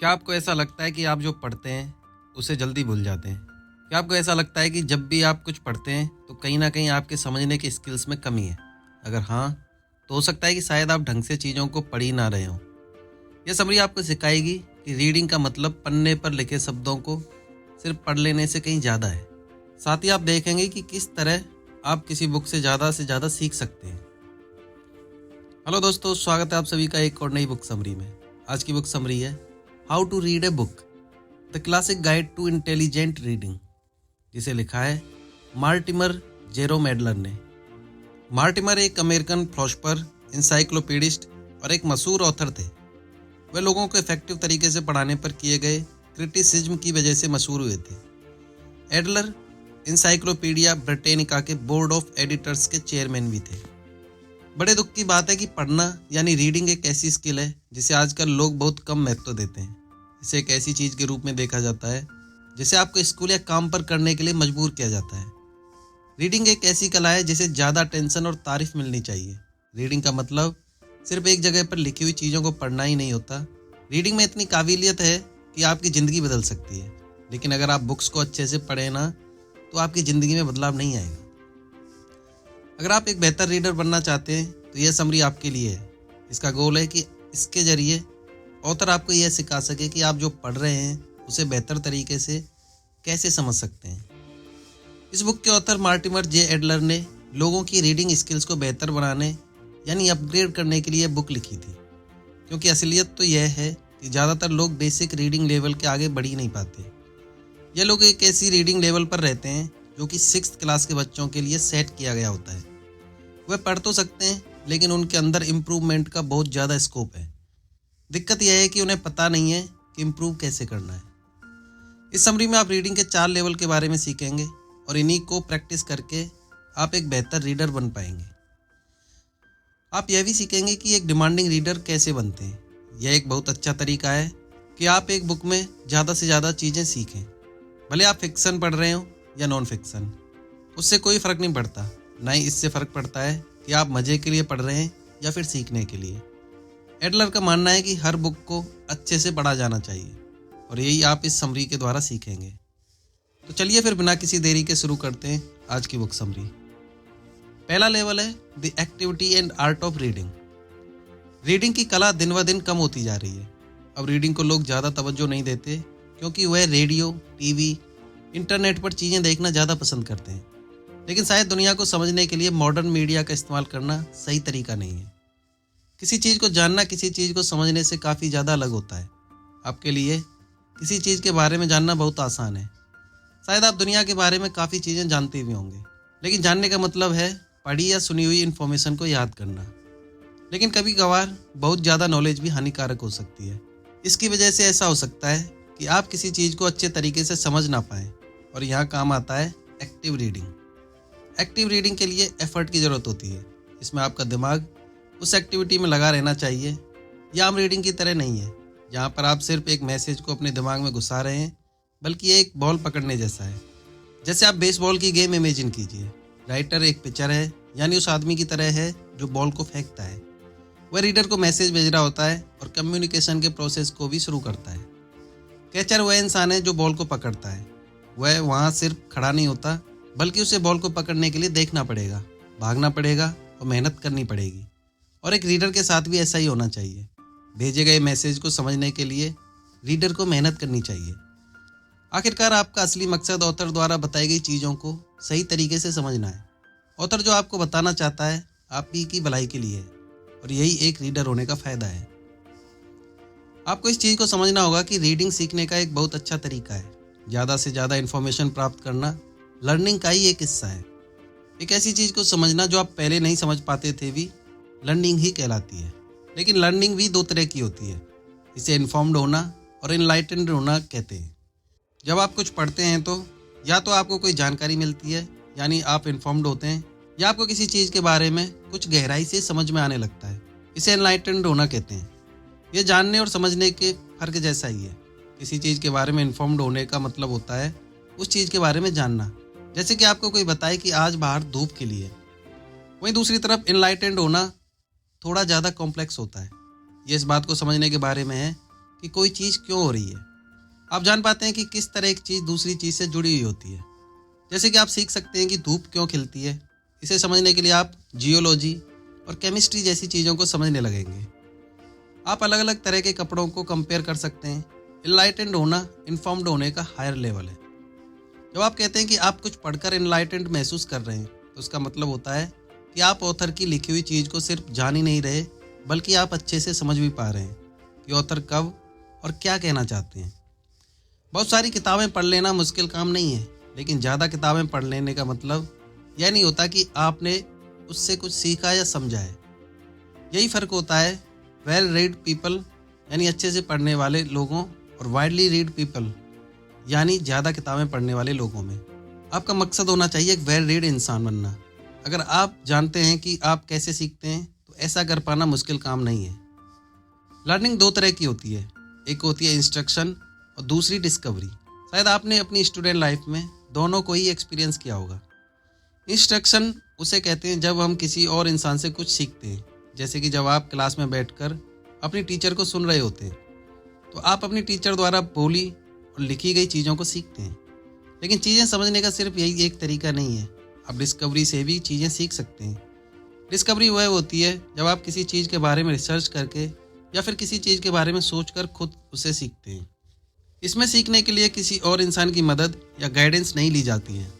क्या आपको ऐसा लगता है कि आप जो पढ़ते हैं उसे जल्दी भूल जाते हैं? क्या आपको ऐसा लगता है कि जब भी आप कुछ पढ़ते हैं तो कहीं न कहीं आपके समझने की स्किल्स में कमी है? अगर हाँ, तो हो सकता है कि शायद आप ढंग से चीज़ों को पढ़ ही ना रहे हों। यह समरी आपको सिखाएगी कि रीडिंग का मतलब पन्ने पर लिखे शब्दों को सिर्फ पढ़ लेने से कहीं ज़्यादा है। साथ ही आप देखेंगे कि किस तरह आप किसी बुक से ज़्यादा सीख सकते हैं। हेलो दोस्तों, स्वागत है आप सभी का एक और नई बुक समरी में। आज की बुक समरी है how to read a book, the classic guide to intelligent reading, जिसे लिखा है मार्टिमर जेरोम एडलर ने। मार्टिमर एक अमेरिकन फिलोसोफर, इंसाइक्लोपीडिस्ट और एक मशहूर ऑथर थे। वे लोगों को इफेक्टिव तरीके से पढ़ाने पर किए गए क्रिटिसिज्म की वजह से मशहूर हुए थे। एडलर इंसाइक्लोपीडिया ब्रिटेनिका के बोर्ड ऑफ एडिटर्स के चेयरमैन भी थे। बड़े दुख की बात है कि पढ़ना यानी रीडिंग एक ऐसी स्किल है जिसे आजकल लोग बहुत कम महत्व देते हैं। इसे एक ऐसी चीज़ के रूप में देखा जाता है जिसे आपको स्कूल या काम पर करने के लिए मजबूर किया जाता है। रीडिंग एक ऐसी कला है जिसे ज़्यादा अटेंशन और तारीफ मिलनी चाहिए। रीडिंग का मतलब सिर्फ एक जगह पर लिखी हुई चीज़ों को पढ़ना ही नहीं होता। रीडिंग में इतनी काबिलियत है कि आपकी ज़िंदगी बदल सकती है। लेकिन अगर आप बुक्स को अच्छे से पढ़ें ना, तो आपकी ज़िंदगी में बदलाव नहीं आएगा। अगर आप एक बेहतर रीडर बनना चाहते हैं तो यह समरी आपके लिए है। इसका गोल है कि इसके जरिए ऑथर आपको यह सिखा सके कि आप जो पढ़ रहे हैं उसे बेहतर तरीके से कैसे समझ सकते हैं। इस बुक के ऑथर मार्टिमर जे एडलर ने लोगों की रीडिंग स्किल्स को बेहतर बनाने यानी अपग्रेड करने के लिए बुक लिखी थी। क्योंकि असलियत तो यह है कि ज़्यादातर लोग बेसिक रीडिंग लेवल के आगे बढ़ ही नहीं पाते। ये लोग एक ऐसी रीडिंग लेवल पर रहते हैं जो कि 6th क्लास के बच्चों के लिए सेट किया गया होता है। वह पढ़ तो सकते हैं लेकिन उनके अंदर इम्प्रूवमेंट का बहुत ज़्यादा स्कोप है। दिक्कत यह है कि उन्हें पता नहीं है कि इम्प्रूव कैसे करना है। इस समरी में आप रीडिंग के 4 लेवल के बारे में सीखेंगे और इन्हीं को प्रैक्टिस करके आप एक बेहतर रीडर बन पाएंगे। आप यह भी सीखेंगे कि एक डिमांडिंग रीडर कैसे बनते हैं। यह एक बहुत अच्छा तरीका है कि आप एक बुक में ज़्यादा से ज़्यादा चीज़ें सीखें। भले आप फिक्सन पढ़ रहे हो या नॉन फिक्सन, उससे कोई फ़र्क नहीं पड़ता। ना ही इससे फ़र्क पड़ता है कि आप मज़े के लिए पढ़ रहे हैं या फिर सीखने के लिए। एडलर का मानना है कि हर बुक को अच्छे से पढ़ा जाना चाहिए और यही आप इस समरी के द्वारा सीखेंगे। तो चलिए फिर बिना किसी देरी के शुरू करते हैं आज की बुक समरी। पहला लेवल है the activity and art of reading. Reading की कला दिन ब दिन कम होती जा रही है। अब रीडिंग को लोग ज़्यादा तवज्जो नहीं देते क्योंकि वह रेडियो, टीवी, इंटरनेट पर चीज़ें देखना ज़्यादा पसंद करते हैं। लेकिन शायद दुनिया को समझने के लिए मॉडर्न मीडिया का इस्तेमाल करना सही तरीका नहीं है। किसी चीज़ को जानना किसी चीज़ को समझने से काफ़ी ज़्यादा अलग होता है। आपके लिए किसी चीज़ के बारे में जानना बहुत आसान है। शायद आप दुनिया के बारे में काफ़ी चीज़ें जानते भी होंगे, लेकिन जानने का मतलब है पढ़ी या सुनी हुई इन्फॉर्मेशन को याद करना। लेकिन कभी कभार बहुत ज़्यादा नॉलेज भी हानिकारक हो सकती है। इसकी वजह से ऐसा हो सकता है कि आप किसी चीज़ को अच्छे तरीके से समझ ना पाएँ और यहाँ काम आता है एक्टिव रीडिंग। एक्टिव रीडिंग के लिए एफर्ट की ज़रूरत होती है। इसमें आपका दिमाग उस एक्टिविटी में लगा रहना चाहिए। यह आम रीडिंग की तरह नहीं है जहाँ पर आप सिर्फ एक मैसेज को अपने दिमाग में घुसा रहे हैं, बल्कि ये एक बॉल पकड़ने जैसा है। जैसे आप बेसबॉल की गेम इमेजिन कीजिए। राइटर एक पिचर है, यानी उस आदमी की तरह है जो बॉल को फेंकता है। वह रीडर को मैसेज भेज रहा होता है और कम्युनिकेशन के प्रोसेस को भी शुरू करता है। कैचर वह इंसान है जो बॉल को पकड़ता है। वह वहाँ सिर्फ खड़ा नहीं होता, बल्कि उसे बॉल को पकड़ने के लिए देखना पड़ेगा, भागना पड़ेगा और मेहनत करनी पड़ेगी। और एक रीडर के साथ भी ऐसा ही होना चाहिए। भेजे गए मैसेज को समझने के लिए रीडर को मेहनत करनी चाहिए। आखिरकार आपका असली मकसद ऑथर द्वारा बताई गई चीज़ों को सही तरीके से समझना है। ऑथर जो आपको बताना चाहता है आप ही की भलाई के लिए है और यही एक रीडर होने का फ़ायदा है। आपको इस चीज़ को समझना होगा कि रीडिंग सीखने का एक बहुत अच्छा तरीका है। ज़्यादा से ज़्यादा इन्फॉर्मेशन प्राप्त करना लर्निंग का ही एक हिस्सा है। एक ऐसी चीज़ को समझना जो आप पहले नहीं समझ पाते थे भी लर्निंग ही कहलाती है। लेकिन लर्निंग भी 2 तरह की होती है। इसे इन्फॉर्म्ड होना और इनलाइटेंड होना कहते हैं। जब आप कुछ पढ़ते हैं तो या तो आपको कोई जानकारी मिलती है, यानी आप इन्फॉर्म्ड होते हैं, या आपको किसी चीज़ के बारे में कुछ गहराई से समझ में आने लगता है। इसे इनलाइटेंड होना कहते हैं। यह जानने और समझने के फ़र्क जैसा ही है। किसी चीज़ के बारे में इन्फॉर्म्ड होने का मतलब होता है उस चीज़ के बारे में जानना। जैसे कि आपको कोई बताए कि आज बाहर धूप खिली है। वहीं दूसरी तरफ इनलाइटेंड होना थोड़ा ज़्यादा कॉम्प्लेक्स होता है। ये इस बात को समझने के बारे में है कि कोई चीज़ क्यों हो रही है। आप जान पाते हैं कि किस तरह एक चीज़ दूसरी चीज़ से जुड़ी हुई होती है। जैसे कि आप सीख सकते हैं कि धूप क्यों खिलती है। इसे समझने के लिए आप जियोलॉजी और केमिस्ट्री जैसी चीज़ों को समझने लगेंगे। आप अलग अलग तरह के कपड़ों को कंपेयर कर सकते हैं। इनलाइटेंड होना इन्फॉर्म्ड होने का हायर लेवल है। जब आप कहते हैं कि आप कुछ पढ़कर इनलाइटेंड महसूस कर रहे हैं, तो उसका मतलब होता है कि आप ऑथर की लिखी हुई चीज़ को सिर्फ जान ही नहीं रहे, बल्कि आप अच्छे से समझ भी पा रहे हैं कि ऑथर कब और क्या कहना चाहते हैं। बहुत सारी किताबें पढ़ लेना मुश्किल काम नहीं है, लेकिन ज़्यादा किताबें पढ़ लेने का मतलब यह नहीं होता कि आपने उससे कुछ सीखा या समझा है। यही फ़र्क होता है वेल रीड पीपल यानी अच्छे से पढ़ने वाले लोगों और वाइडली रीड पीपल यानी ज़्यादा किताबें पढ़ने वाले लोगों में। आपका मकसद होना चाहिए एक वेल रीड इंसान बनना। अगर आप जानते हैं कि आप कैसे सीखते हैं, तो ऐसा कर पाना मुश्किल काम नहीं है। लर्निंग दो तरह की होती है, एक होती है इंस्ट्रक्शन और दूसरी डिस्कवरी। शायद आपने अपनी स्टूडेंट लाइफ में दोनों को ही एक्सपीरियंस किया होगा। इंस्ट्रक्शन उसे कहते हैं जब हम किसी और इंसान से कुछ सीखते हैं। जैसे कि जब आप क्लास में बैठकर अपनी टीचर को सुन रहे होते हैं, तो आप अपनी टीचर द्वारा बोली और लिखी गई चीज़ों को सीखते हैं। लेकिन चीज़ें समझने का सिर्फ यही एक तरीका नहीं है, आप डिस्कवरी से भी चीज़ें सीख सकते हैं। डिस्कवरी वह होती है जब आप किसी चीज़ के बारे में रिसर्च करके या फिर किसी चीज़ के बारे में सोचकर खुद उसे सीखते हैं। इसमें सीखने के लिए किसी और इंसान की मदद या गाइडेंस नहीं ली जाती है।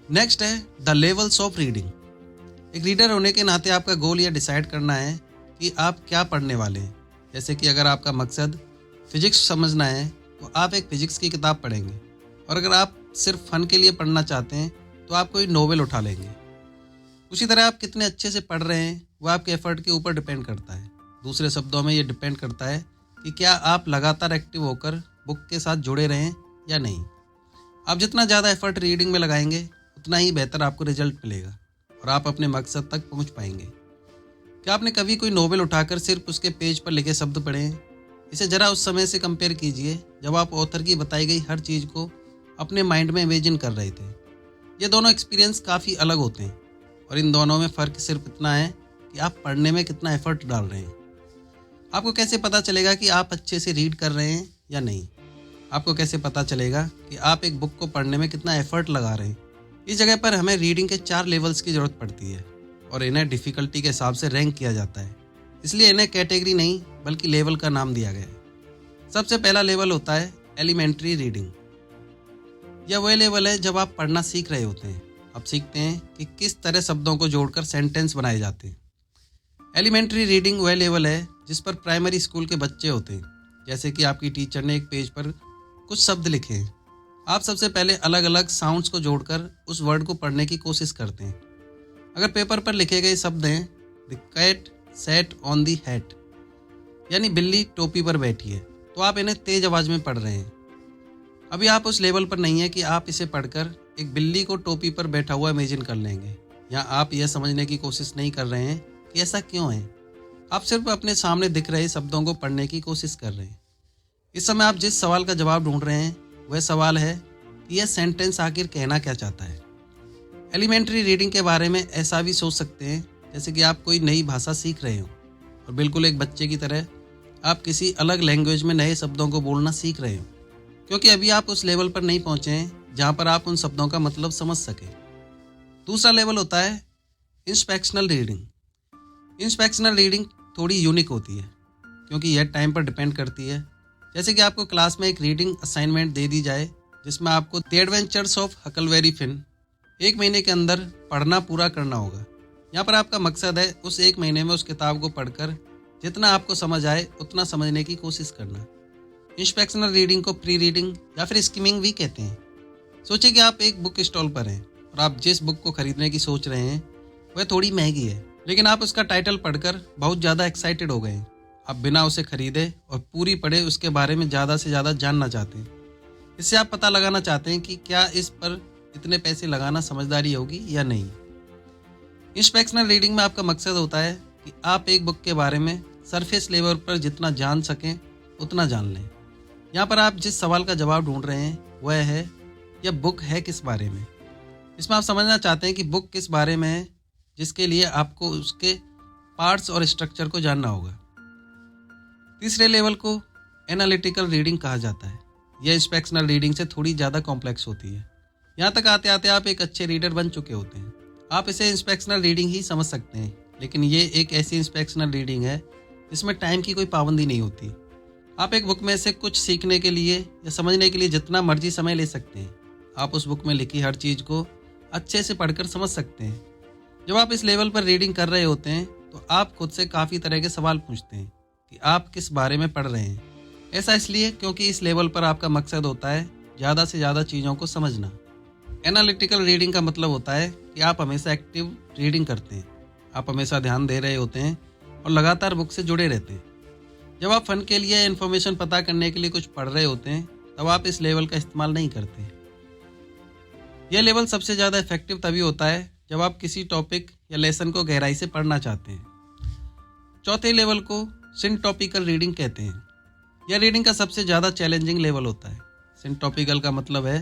नेक्स्ट है द लेवल्स ऑफ रीडिंग। एक रीडर होने के नाते आपका गोल यह डिसाइड करना है कि आप क्या पढ़ने वाले हैं। जैसे कि अगर आपका मकसद फिजिक्स समझना है, तो आप एक फिजिक्स की किताब पढ़ेंगे, और अगर आप सिर्फ फन के लिए पढ़ना चाहते हैं तो आप कोई नोवेल उठा लेंगे। उसी तरह आप कितने अच्छे से पढ़ रहे हैं वह आपके एफर्ट के ऊपर डिपेंड करता है। दूसरे शब्दों में ये डिपेंड करता है कि क्या आप लगातार एक्टिव होकर बुक के साथ जुड़े रहें या नहीं। आप जितना ज़्यादा एफर्ट रीडिंग में लगाएंगे, उतना ही बेहतर आपको रिजल्ट मिलेगा और आप अपने मकसद तक पहुंच पाएंगे। क्या आपने कभी कोई नोवेल उठाकर सिर्फ उसके पेज पर लिखे शब्द पढ़े हैं? इसे ज़रा उस समय से कंपेयर कीजिए जब आप ऑथर की बताई गई हर चीज़ को अपने माइंड में इमेजिन कर रहे थे। ये दोनों एक्सपीरियंस काफ़ी अलग होते हैं, और इन दोनों में फ़र्क सिर्फ इतना है कि आप पढ़ने में कितना एफर्ट डाल रहे हैं। आपको कैसे पता चलेगा कि आप अच्छे से रीड कर रहे हैं या नहीं? आपको कैसे पता चलेगा कि आप एक बुक को पढ़ने में कितना एफर्ट लगा रहे हैं? इस जगह पर हमें रीडिंग के 4 लेवल्स की ज़रूरत पड़ती है, और इन्हें डिफ़िकल्टी के हिसाब से रैंक किया जाता है। इसलिए इन्हें कैटेगरी नहीं बल्कि लेवल का नाम दिया गया है। सबसे पहला लेवल होता है एलिमेंट्री रीडिंग। यह वह लेवल है जब आप पढ़ना सीख रहे होते हैं। आप सीखते हैं कि किस तरह शब्दों को जोड़कर सेंटेंस बनाए जाते हैं। एलिमेंट्री रीडिंग वह लेवल है जिस पर प्राइमरी स्कूल के बच्चे होते हैं। जैसे कि आपकी टीचर ने एक पेज पर कुछ शब्द लिखे हैं, आप सबसे पहले अलग अलग साउंड्स को जोड़कर उस वर्ड को पढ़ने की कोशिश करते हैं। अगर पेपर पर लिखे गए शब्द हैं the cat sat on the hat यानी बिल्ली टोपी पर बैठी है, तो आप इन्हें तेज आवाज़ में पढ़ रहे हैं। अभी आप उस लेवल पर नहीं है कि आप इसे पढ़कर एक बिल्ली को टोपी पर बैठा हुआ इमेजिन कर लेंगे, या आप यह समझने की कोशिश नहीं कर रहे हैं कि ऐसा क्यों है। आप सिर्फ अपने सामने दिख रहे शब्दों को पढ़ने की कोशिश कर रहे हैं। इस समय आप जिस सवाल का जवाब ढूंढ रहे हैं वह सवाल है कि यह सेंटेंस आखिर कहना क्या चाहता है। एलिमेंट्री रीडिंग के बारे में ऐसा भी सोच सकते हैं जैसे कि आप कोई नई भाषा सीख रहे हो, और बिल्कुल एक बच्चे की तरह आप किसी अलग लैंग्वेज में नए शब्दों को बोलना सीख रहे हो, क्योंकि अभी आप उस लेवल पर नहीं पहुंचे हैं जहां पर आप उन शब्दों का मतलब समझ सकें। दूसरा लेवल होता है इंस्पेक्शनल रीडिंग। इंस्पेक्शनल रीडिंग थोड़ी यूनिक होती है क्योंकि यह टाइम पर डिपेंड करती है। जैसे कि आपको क्लास में एक रीडिंग असाइनमेंट दे दी जाए जिसमें आपको the adventures of Huckleberry Finn 1 महीने के अंदर पढ़ना पूरा करना होगा। यहाँ पर आपका मकसद है उस 1 महीने में उस किताब को पढ़कर जितना आपको समझ आए उतना समझने की कोशिश करना। इंस्पेक्शनल रीडिंग को प्री रीडिंग या फिर स्किमिंग भी कहते हैं। सोचिए कि आप एक बुक स्टॉल पर हैं और आप जिस बुक को खरीदने की सोच रहे हैं वह थोड़ी महंगी है, लेकिन आप उसका टाइटल पढ़कर बहुत ज़्यादा एक्साइटेड हो गए हैं। आप बिना उसे खरीदे और पूरी पढ़े उसके बारे में ज़्यादा से ज़्यादा जानना चाहते हैं। इससे आप पता लगाना चाहते हैं कि क्या इस पर इतने पैसे लगाना समझदारी होगी या नहीं। इंस्पेक्शनल रीडिंग में आपका मकसद होता है कि आप एक बुक के बारे में सरफेस लेवल पर जितना जान सकें उतना जान लें। यहाँ पर आप जिस सवाल का जवाब ढूंढ रहे हैं वह है यह बुक है किस बारे में। इसमें आप समझना चाहते हैं कि बुक किस बारे में है, जिसके लिए आपको उसके पार्ट्स और स्ट्रक्चर को जानना होगा। तीसरे लेवल को एनालिटिकल रीडिंग कहा जाता है। यह इंस्पेक्शनल रीडिंग से थोड़ी ज़्यादा कॉम्प्लेक्स होती है। यहाँ तक आते आते आप एक अच्छे रीडर बन चुके होते हैं। आप इसे इंस्पेक्शनल रीडिंग ही समझ सकते हैं, लेकिन ये एक ऐसी इंस्पेक्शनल रीडिंग है जिसमें टाइम की कोई पाबंदी नहीं होती। आप एक बुक में से कुछ सीखने के लिए या समझने के लिए जितना मर्जी समय ले सकते हैं। आप उस बुक में लिखी हर चीज़ को अच्छे से पढ़कर समझ सकते हैं। जब आप इस लेवल पर रीडिंग कर रहे होते हैं तो आप खुद से काफ़ी तरह के सवाल पूछते हैं कि आप किस बारे में पढ़ रहे हैं। ऐसा इसलिए क्योंकि इस लेवल पर आपका मकसद होता है ज़्यादा से ज़्यादा चीज़ों को समझना। एनालिटिकल रीडिंग का मतलब होता है कि आप हमेशा एक्टिव रीडिंग करते हैं। आप हमेशा ध्यान दे रहे होते हैं और लगातार बुक से जुड़े रहते हैं। जब आप फन के लिए इन्फॉर्मेशन पता करने के लिए कुछ पढ़ रहे होते हैं तब आप इस लेवल का इस्तेमाल नहीं करते। यह लेवल सबसे ज़्यादा इफेक्टिव तभी होता है जब आप किसी टॉपिक या लेसन को गहराई से पढ़ना चाहते हैं। चौथे लेवल को सिंटॉपिकल रीडिंग कहते हैं। यह रीडिंग का सबसे ज़्यादा चैलेंजिंग लेवल होता है। सिंटॉपिकल का मतलब है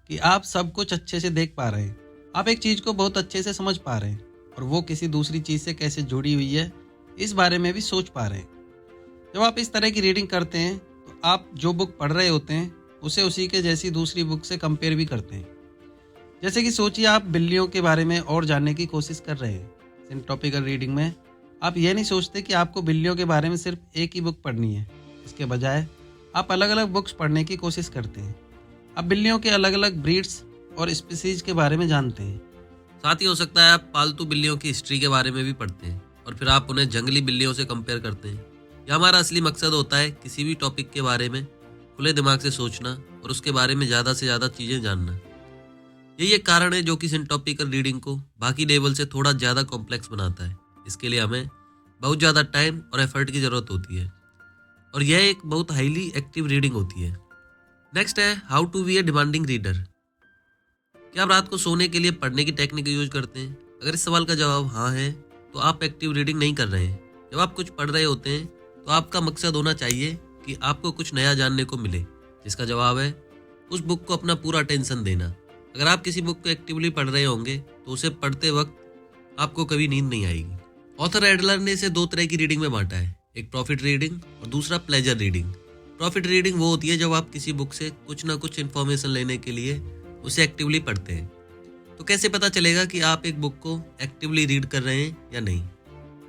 कि आप सब कुछ अच्छे से देख पा रहे हैं। आप एक चीज़ को बहुत अच्छे से समझ पा रहे हैं और वो किसी दूसरी चीज़ से कैसे जुड़ी हुई है इस बारे में भी सोच पा रहे हैं। जब आप इस तरह की रीडिंग करते हैं तो आप जो बुक पढ़ रहे होते हैं उसे उसी के जैसी दूसरी बुक से कंपेयर भी करते हैं। जैसे कि सोचिए आप बिल्लियों के बारे में और जानने की कोशिश कर रहे हैं। सिंटॉपिकल रीडिंग में आप यह नहीं सोचते कि आपको बिल्लियों के बारे में सिर्फ एक ही बुक पढ़नी है। इसके बजाय आप अलग अलग बुक्स पढ़ने की कोशिश करते हैं। आप बिल्लियों के अलग अलग ब्रीड्स और स्पीसीज के बारे में जानते हैं। साथ ही हो सकता है आप पालतू बिल्लियों की हिस्ट्री के बारे में भी पढ़ते हैं और फिर आप उन्हें जंगली बिल्लियों से कंपेयर करते हैं। यह हमारा असली मकसद होता है किसी भी टॉपिक के बारे में खुले दिमाग से सोचना और उसके बारे में ज़्यादा से ज़्यादा चीज़ें जानना। यही एक कारण है जो कि सिंटॉपिकल रीडिंग को बाकी लेवल से थोड़ा ज़्यादा कॉम्प्लेक्स बनाता है। इसके लिए हमें बहुत ज़्यादा टाइम और एफर्ट की ज़रूरत होती है और यह एक बहुत हाईली एक्टिव रीडिंग होती है। नेक्स्ट है how to be a demanding reader. क्या आप रात को सोने के लिए पढ़ने की टेक्निक यूज करते हैं? अगर इस सवाल का जवाब हाँ है तो आप एक्टिव रीडिंग नहीं कर रहे हैं। जब आप कुछ पढ़ रहे होते हैं तो आपका मकसद होना चाहिए कि आपको कुछ नया जानने को मिले, जिसका जवाब है उस बुक को अपना पूरा अटेंशन देना। अगर आप किसी बुक को एक्टिवली पढ़ रहे होंगे तो उसे पढ़ते वक्त आपको कभी नींद नहीं आएगी। ऑथर एडलर ने इसे दो तरह की रीडिंग में बांटा है, एक प्रॉफिट रीडिंग और दूसरा प्लेजर रीडिंग। प्रॉफिट रीडिंग वो होती है जब आप किसी बुक से कुछ ना कुछ इन्फॉर्मेशन लेने के लिए उसे एक्टिवली पढ़ते हैं। तो कैसे पता चलेगा कि आप एक बुक को एक्टिवली रीड कर रहे हैं या नहीं?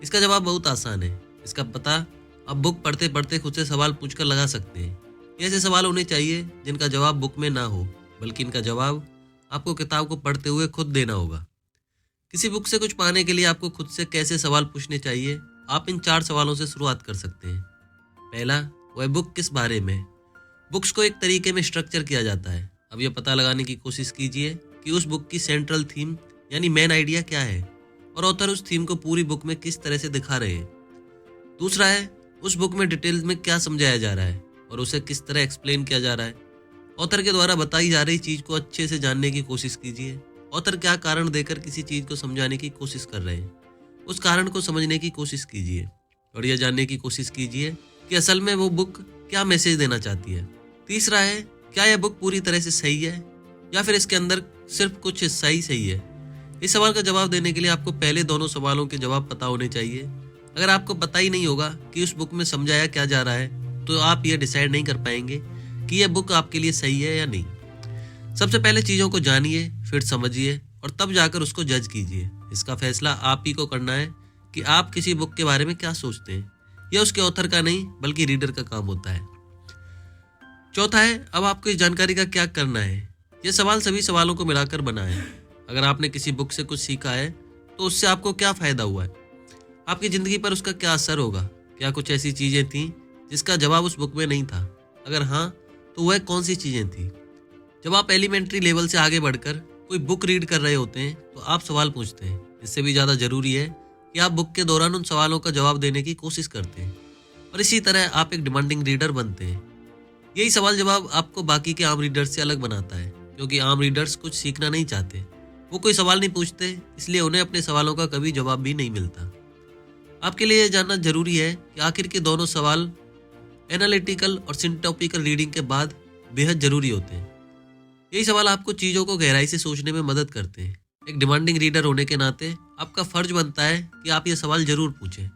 इसका जवाब बहुत आसान है। इसका पता आप बुक पढ़ते पढ़ते खुद से सवाल पूछकर लगा सकते हैं। ये ऐसे सवाल होने चाहिए जिनका जवाब बुक में ना हो, बल्कि इनका जवाब आपको किताब को पढ़ते हुए खुद देना होगा। किसी बुक से कुछ पाने के लिए आपको खुद से कैसे सवाल पूछने चाहिए? आप इन 4 सवालों से शुरुआत कर सकते हैं। पहला, वह बुक किस बारे में? बुक्स को एक तरीके में स्ट्रक्चर किया जाता है। अब यह पता लगाने की कोशिश कीजिए कि उस बुक की सेंट्रल थीम यानी मेन आइडिया क्या है और ऑथर उस थीम को पूरी बुक में किस तरह से दिखा रहे हैं। दूसरा है, उस बुक में डिटेल में क्या समझाया जा रहा है और उसे किस तरह एक्सप्लेन किया जा रहा है। ऑथर के द्वारा बताई जा रही चीज़ को अच्छे से जानने की कोशिश कीजिए। ऑथर क्या कारण देकर किसी चीज़ को समझाने की कोशिश कर रहे हैं, उस कारण को समझने की कोशिश कीजिए और यह जानने की कोशिश कीजिए कि असल में वो बुक क्या मैसेज देना चाहती है। तीसरा है, क्या यह बुक पूरी तरह से सही है या फिर इसके अंदर सिर्फ कुछ हिस्सा ही सही है। इस सवाल का जवाब देने के लिए आपको पहले दोनों सवालों के जवाब पता होने चाहिए। अगर आपको पता ही नहीं होगा कि उस बुक में समझाया क्या जा रहा है तो आप यह डिसाइड नहीं कर पाएंगे कि यह बुक आपके लिए सही है या नहीं। सबसे पहले चीज़ों को जानिए, फिर समझिए और तब जाकर उसको जज कीजिए। इसका फैसला आप ही को करना है कि आप किसी बुक के बारे में क्या सोचते हैं। यह उसके ऑथर का नहीं बल्कि रीडर का काम होता है। चौथा है, अब आपको इस जानकारी का क्या करना है। यह सवाल सभी सवालों को मिलाकर बना है। अगर आपने किसी बुक से कुछ सीखा है तो उससे आपको क्या फ़ायदा हुआ है, आपकी ज़िंदगी पर उसका क्या असर होगा। क्या कुछ ऐसी चीज़ें थीं जिसका जवाब उस बुक में नहीं था? अगर हाँ तो वह कौन सी चीज़ें थीं? जब आप एलिमेंट्री लेवल से आगे बढ़कर कोई बुक रीड कर रहे होते हैं तो आप सवाल पूछते हैं। इससे भी ज़्यादा ज़रूरी है कि आप बुक के दौरान उन सवालों का जवाब देने की कोशिश करते हैं और इसी तरह आप एक डिमांडिंग रीडर बनते हैं। यही सवाल जवाब आपको बाकी के आम रीडर्स से अलग बनाता है, क्योंकि आम रीडर्स कुछ सीखना नहीं चाहते। वो कोई सवाल नहीं पूछते, इसलिए उन्हें अपने सवालों का कभी जवाब भी नहीं मिलता। आपके लिए यह जानना जरूरी है कि आखिर के दोनों सवाल एनालिटिकल और सिंटॉपिकल रीडिंग के बाद बेहद जरूरी होते हैं। यही सवाल आपको चीज़ों को गहराई से सोचने में मदद करते हैं। एक डिमांडिंग रीडर होने के नाते आपका फर्ज बनता है कि आप ये सवाल जरूर पूछें।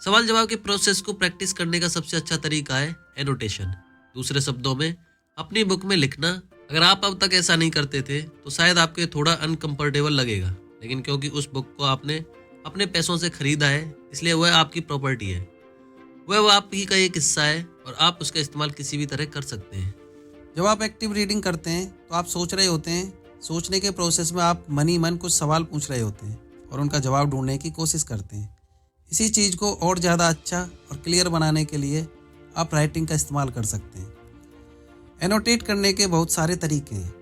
सवाल जवाब के प्रोसेस को प्रैक्टिस करने का सबसे अच्छा तरीका है एनोटेशन। दूसरे शब्दों में अपनी बुक में लिखना। अगर आप अब तक ऐसा नहीं करते थे तो शायद आपको ये थोड़ा अनकंफर्टेबल लगेगा, लेकिन क्योंकि उस बुक को आपने अपने पैसों से खरीदा है, इसलिए वह आपकी प्रॉपर्टी है। वह आप ही का एक हिस्सा है और आप उसका इस्तेमाल किसी भी तरह कर सकते हैं। जब आप एक्टिव रीडिंग करते हैं तो आप सोच रहे होते हैं। सोचने के प्रोसेस में आप मन ही मन कुछ सवाल पूछ रहे होते हैं और उनका जवाब ढूंढने की कोशिश करते हैं। इसी चीज़ को और ज़्यादा अच्छा और क्लियर बनाने के लिए आप राइटिंग का इस्तेमाल कर सकते हैं। एनोटेट करने के बहुत सारे तरीके हैं।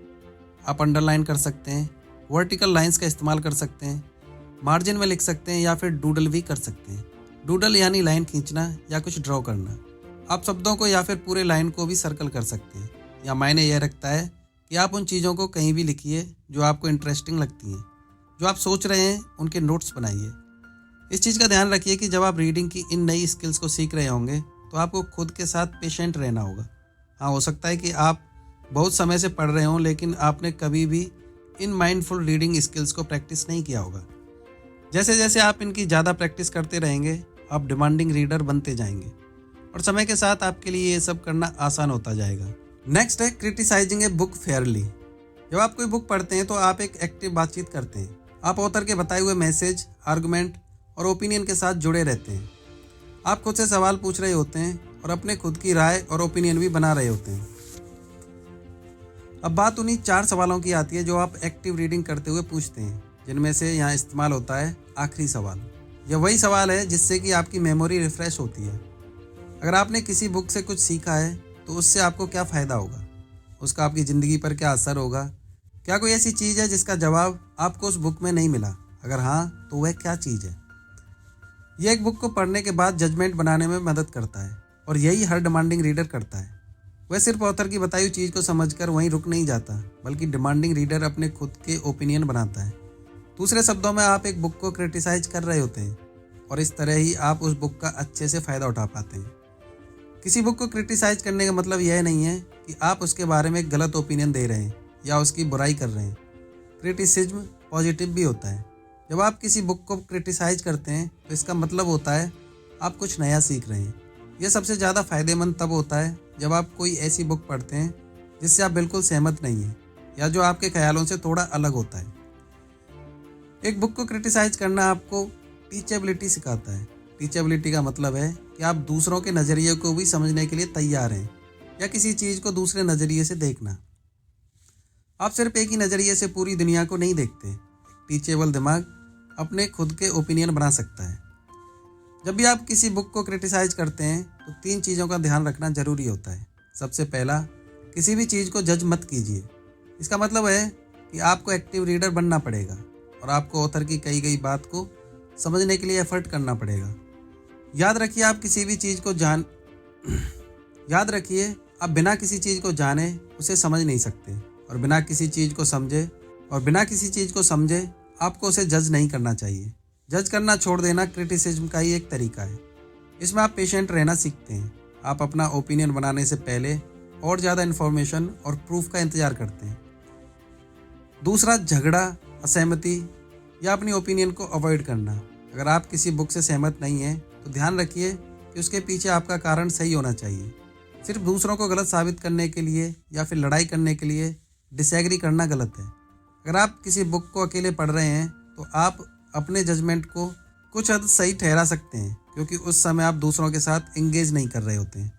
आप अंडरलाइन कर सकते हैं, वर्टिकल लाइंस का इस्तेमाल कर सकते हैं, मार्जिन में लिख सकते हैं या फिर डूडल भी कर सकते हैं। डूडल यानी लाइन खींचना या कुछ ड्रॉ करना। आप शब्दों को या फिर पूरे लाइन को भी सर्कल कर सकते हैं। या मायने यह रखता है कि आप उन चीज़ों को कहीं भी लिखिए जो आपको इंटरेस्टिंग लगती हैं, जो आप सोच रहे हैं उनके नोट्स बनाइए। इस चीज़ का ध्यान रखिए कि जब आप रीडिंग की इन नई स्किल्स को सीख रहे होंगे तो आपको खुद के साथ पेशेंट रहना होगा। हाँ, हो सकता है कि आप बहुत समय से पढ़ रहे हों लेकिन आपने कभी भी इन माइंडफुल रीडिंग स्किल्स को प्रैक्टिस नहीं किया होगा। जैसे जैसे आप इनकी ज़्यादा प्रैक्टिस करते रहेंगे आप डिमांडिंग रीडर बनते जाएंगे और समय के साथ आपके लिए ये सब करना आसान होता जाएगा। नेक्स्ट है क्रिटिसाइजिंग ए बुक फेयरली। जब आप कोई बुक पढ़ते हैं तो आप एक एक्टिव बातचीत करते हैं। आप ऑथर के बताए हुए मैसेज, आर्गुमेंट और ओपिनियन के साथ जुड़े रहते हैं। आप खुद से सवाल पूछ रहे होते हैं और अपने खुद की राय और ओपिनियन भी बना रहे होते हैं। अब बात उन्हीं 4 सवालों की आती है जो आप एक्टिव रीडिंग करते हुए पूछते हैं, जिनमें से यहाँ इस्तेमाल होता है आखिरी सवाल। यह वही सवाल है जिससे कि आपकी मेमोरी रिफ्रेश होती है। अगर आपने किसी बुक से कुछ सीखा है तो उससे आपको क्या फ़ायदा होगा, उसका आपकी ज़िंदगी पर क्या असर होगा। क्या कोई ऐसी चीज़ है जिसका जवाब आपको उस बुक में नहीं मिला? अगर हाँ तो वह क्या चीज़ है? यह एक बुक को पढ़ने के बाद जजमेंट बनाने में मदद करता है और यही हर डिमांडिंग रीडर करता है। वह सिर्फ ऑथर की बताई हुई चीज़ को समझकर वहीं रुक नहीं जाता, बल्कि डिमांडिंग रीडर अपने खुद के ओपिनियन बनाता है। दूसरे शब्दों में आप एक बुक को क्रिटिसाइज कर रहे होते हैं और इस तरह ही आप उस बुक का अच्छे से फ़ायदा उठा पाते हैं। किसी बुक को क्रिटिसाइज करने का मतलब यह नहीं है कि आप उसके बारे में एक गलत ओपिनियन दे रहे हैं या उसकी बुराई कर रहे हैं। क्रिटिसिज्म पॉजिटिव भी होता है। जब आप किसी बुक को क्रिटिसाइज करते हैं तो इसका मतलब होता है आप कुछ नया सीख रहे हैं। यह सबसे ज़्यादा फ़ायदेमंद तब होता है जब आप कोई ऐसी बुक पढ़ते हैं जिससे आप बिल्कुल सहमत नहीं हैं या जो आपके ख्यालों से थोड़ा अलग होता है। एक बुक को क्रिटिसाइज करना आपको टीचेबिलिटी सिखाता है। टीचेबिलिटी का मतलब है कि आप दूसरों के नज़रिए को भी समझने के लिए तैयार हैं या किसी चीज़ को दूसरे नज़रिए से देखना। आप सिर्फ एक ही नज़रिए से पूरी दुनिया को नहीं देखते। टीचेबल दिमाग अपने खुद के ओपिनियन बना सकता है। जब भी आप किसी बुक को क्रिटिसाइज करते हैं तो 3 चीज़ों का ध्यान रखना ज़रूरी होता है। सबसे पहला, किसी भी चीज़ को जज मत कीजिए। इसका मतलब है कि आपको एक्टिव रीडर बनना पड़ेगा और आपको ऑथर की कही गई बात को समझने के लिए एफर्ट करना पड़ेगा। याद रखिए आप बिना किसी चीज़ को जाने उसे समझ नहीं सकते और बिना किसी चीज़ को समझे आपको उसे जज नहीं करना चाहिए। जज करना छोड़ देना क्रिटिसिज्म का ही एक तरीका है। इसमें आप पेशेंट रहना सीखते हैं। आप अपना ओपिनियन बनाने से पहले और ज़्यादा इन्फॉर्मेशन और प्रूफ का इंतज़ार करते हैं। दूसरा, झगड़ा, असहमति या अपनी ओपिनियन को अवॉइड करना। अगर आप किसी बुक से सहमत नहीं हैं तो ध्यान रखिए कि उसके पीछे आपका कारण सही होना चाहिए। सिर्फ दूसरों को गलत साबित करने के लिए या फिर लड़ाई करने के लिए डिसएग्री करना गलत है। अगर आप किसी बुक को अकेले पढ़ रहे हैं तो आप अपने जजमेंट को कुछ हद सही ठहरा सकते हैं, क्योंकि उस समय आप दूसरों के साथ इंगेज नहीं कर रहे होते हैं।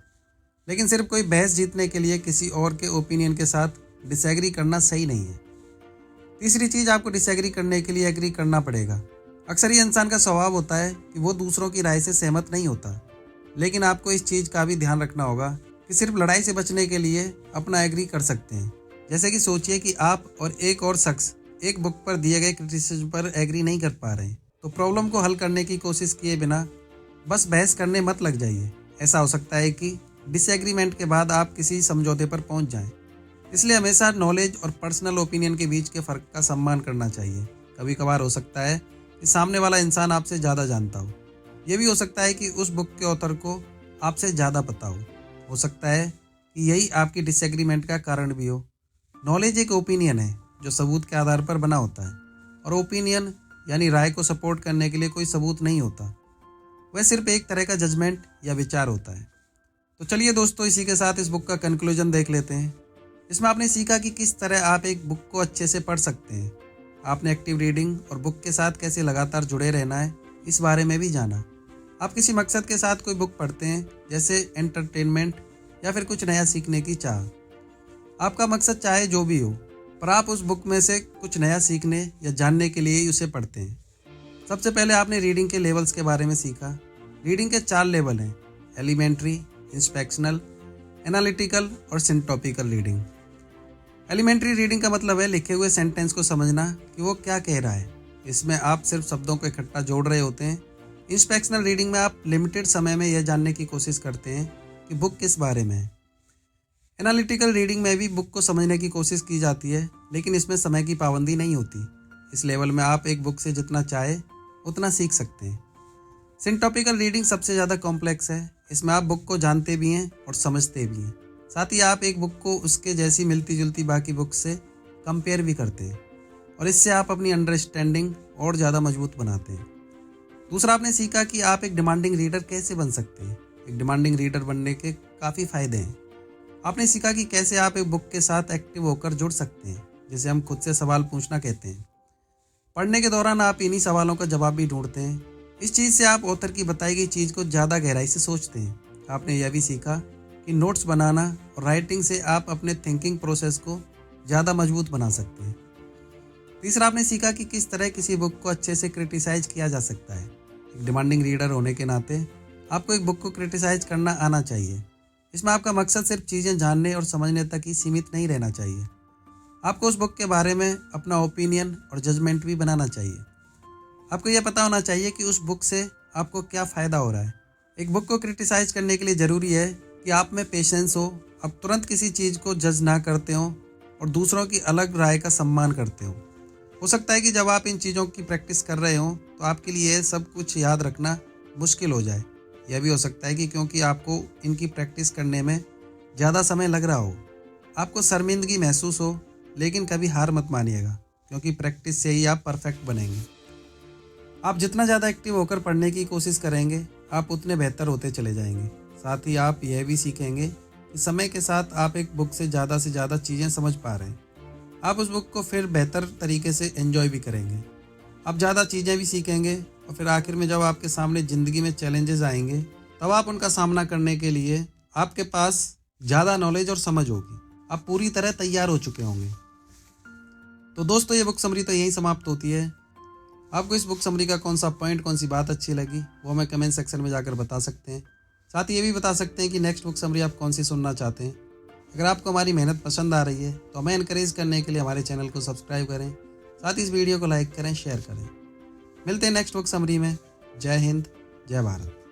लेकिन सिर्फ कोई बहस जीतने के लिए किसी और के ओपिनियन के साथ डिसएग्री करना सही नहीं है। तीसरी चीज़, आपको डिसएग्री करने के लिए एग्री करना पड़ेगा। अक्सर ये इंसान का स्वभाव होता है कि वो दूसरों की राय से सहमत नहीं होता, लेकिन आपको इस चीज़ का भी ध्यान रखना होगा कि सिर्फ लड़ाई से बचने के लिए अपना एग्री कर सकते हैं। जैसे कि सोचिए कि आप और एक और शख्स एक बुक पर दिए गए क्रिटिसिज्म पर एग्री नहीं कर पा रहे हैं, तो प्रॉब्लम को हल करने की कोशिश किए बिना बस बहस करने मत लग जाइए। ऐसा हो सकता है कि डिसएग्रीमेंट के बाद आप किसी समझौते पर पहुंच जाएं। इसलिए हमेशा नॉलेज और पर्सनल ओपिनियन के बीच के फ़र्क का सम्मान करना चाहिए। कभी कभार हो सकता है कि सामने वाला इंसान आपसे ज़्यादा जानता हो। ये भी हो सकता है कि उस बुक के ऑथर को आपसे ज़्यादा पता हो सकता है कि यही आपकी डिसएग्रीमेंट का कारण भी हो। नॉलेज एक ओपिनियन है जो सबूत के आधार पर बना होता है, और ओपिनियन यानी राय को सपोर्ट करने के लिए कोई सबूत नहीं होता। वह सिर्फ एक तरह का जजमेंट या विचार होता है। तो चलिए दोस्तों, इसी के साथ इस बुक का कंक्लूजन देख लेते हैं। इसमें आपने सीखा कि किस तरह आप एक बुक को अच्छे से पढ़ सकते हैं। आपने एक्टिव रीडिंग और बुक के साथ कैसे लगातार जुड़े रहना है, इस बारे में भी जाना। आप किसी मकसद के साथ कोई बुक पढ़ते हैं, जैसे एंटरटेनमेंट या फिर कुछ नया सीखने की चाह। आपका मकसद चाहे जो भी हो, पर आप उस बुक में से कुछ नया सीखने या जानने के लिए ही उसे पढ़ते हैं। सबसे पहले आपने रीडिंग के लेवल्स के बारे में सीखा। रीडिंग के 4 लेवल हैं: एलिमेंट्री, इंस्पेक्शनल, एनालिटिकल और सिंटॉपिकल रीडिंग। एलिमेंट्री रीडिंग का मतलब है लिखे हुए सेंटेंस को समझना कि वो क्या कह रहा है। इसमें आप सिर्फ शब्दों को इकट्ठा जोड़ रहे होते हैं। इंस्पेक्शनल रीडिंग में आप लिमिटेड समय में यह जानने की कोशिश करते हैं कि बुक किस बारे में है। एनालिटिकल रीडिंग में भी बुक को समझने की कोशिश की जाती है, लेकिन इसमें समय की पाबंदी नहीं होती। इस लेवल में आप एक बुक से जितना चाहे उतना सीख सकते हैं। सिंटॉपिकल रीडिंग सबसे ज़्यादा कॉम्प्लेक्स है। इसमें आप बुक को जानते भी हैं और समझते भी हैं। साथ ही आप एक बुक को उसके जैसी मिलती जुलती बाकी बुक से कंपेयर भी करते हैं, और इससे आप अपनी अंडरस्टैंडिंग और ज़्यादा मजबूत बनाते हैं। दूसरा, आपने सीखा कि आप एक डिमांडिंग रीडर कैसे बन सकते हैं। एक डिमांडिंग रीडर बनने के काफ़ी फ़ायदे हैं। आपने सीखा कि कैसे आप एक बुक के साथ एक्टिव होकर जुड़ सकते हैं, जिसे हम खुद से सवाल पूछना कहते हैं। पढ़ने के दौरान आप इन्हीं सवालों का जवाब भी ढूंढते हैं। इस चीज़ से आप ऑथर की बताई गई चीज़ को ज़्यादा गहराई से सोचते हैं। आपने यह भी सीखा कि नोट्स बनाना और राइटिंग से आप अपने थिंकिंग प्रोसेस को ज़्यादा मजबूत बना सकते हैं। तीसरा, आपने सीखा कि किस तरह किसी बुक को अच्छे से क्रिटिसाइज किया जा सकता है। एक डिमांडिंग रीडर होने के नाते आपको एक बुक को क्रिटिसाइज करना आना चाहिए। इसमें आपका मकसद सिर्फ चीज़ें जानने और समझने तक ही सीमित नहीं रहना चाहिए। आपको उस बुक के बारे में अपना ओपिनियन और जजमेंट भी बनाना चाहिए। आपको यह पता होना चाहिए कि उस बुक से आपको क्या फ़ायदा हो रहा है। एक बुक को क्रिटिसाइज करने के लिए ज़रूरी है कि आप में पेशेंस हो, आप तुरंत किसी चीज़ को जज ना करते हो और दूसरों की अलग राय का सम्मान करते हो सकता है कि जब आप इन चीज़ों की प्रैक्टिस कर रहे हो तो आपके लिए ये सब कुछ याद रखना मुश्किल हो जाए। यह भी हो सकता है कि क्योंकि आपको इनकी प्रैक्टिस करने में ज़्यादा समय लग रहा हो, आपको शर्मिंदगी महसूस हो, लेकिन कभी हार मत मानिएगा, क्योंकि प्रैक्टिस से ही आप परफेक्ट बनेंगे। आप जितना ज़्यादा एक्टिव होकर पढ़ने की कोशिश करेंगे, आप उतने बेहतर होते चले जाएंगे। साथ ही आप यह भी सीखेंगे कि समय के साथ आप एक बुक से ज़्यादा चीज़ें समझ पा रहे हैं। आप उस बुक को फिर बेहतर तरीके से एंजॉय भी करेंगे। आप ज़्यादा चीज़ें भी सीखेंगे और फिर आखिर में जब आपके सामने ज़िंदगी में चैलेंजेस आएंगे, तब आप उनका सामना करने के लिए आपके पास ज़्यादा नॉलेज और समझ होगी। आप पूरी तरह तैयार हो चुके होंगे। तो दोस्तों, ये बुक समरी तो यहीं समाप्त होती है। आपको इस बुक समरी का कौन सा पॉइंट, कौन सी बात अच्छी लगी, वो हमें कमेंट सेक्शन में जाकर बता सकते हैं। साथ ही ये भी बता सकते हैं कि नेक्स्ट बुक समरी आप कौन सी सुनना चाहते हैं। अगर आपको हमारी मेहनत पसंद आ रही है तो हमें इनकरेज करने के लिए हमारे चैनल को सब्सक्राइब करें। साथ ही इस वीडियो को लाइक करें, शेयर करें। मिलते हैं नेक्स्ट बुक समरी में। जय हिंद, जय भारत।